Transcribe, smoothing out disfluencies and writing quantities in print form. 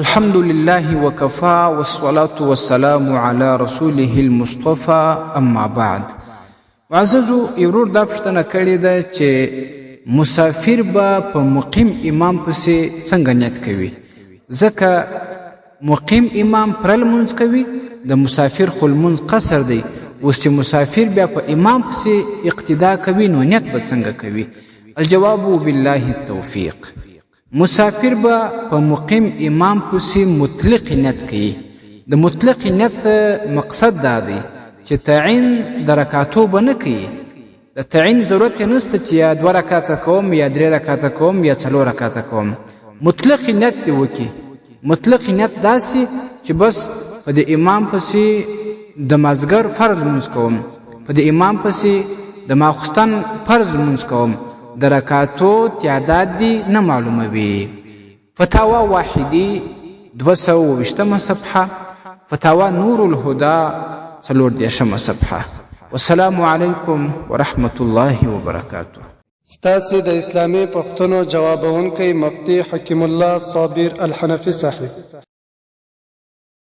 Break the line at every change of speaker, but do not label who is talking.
الحمد لله وكفى والصلاة والسلام على رسوله المصطفى اما بعد. معززو یورور دا پوښتنه کړې ده چې مسافر به په مقیم امام پسې څنګه نیت کوي، ځکه مقیم امام پرل لمونځ کوي، د مسافر خو لمونځ قصر دی. اوس چې مسافر بیا په امام پسې اقتدا کوي نو نیت به څنګه کوي؟ الجواب بالله التوفیق. مسافر به په مقیم امام پسې مطلق نیت کوي. د مطلق نیت مقصد دا دی چې تعین د رکاتو به نه کوي. د تعین ضرورت یې نشته چې یا 2 رکاته کوم یا 3 رکاته کوم یا 4 رکاته کوم. مطلق نیت دې وکړي. مطلق نیت داسې چې بس په د امام پسې د مازدیګر فرض لمونځ کوم، په د امام پسې د ماخوستن فرض لمونځ کوم. د رکاتو تعداد دی نه معلوموي. فتاوا واحدی 220 صفحه، فتاوا نور الهدى 4 صفحه. والسلام علیکم ورحمة الله وبرکاته.
ستاسې د اسلامي پوښتنو جوابونکی مفتي حکیم الله صابر الحنفي صاحب.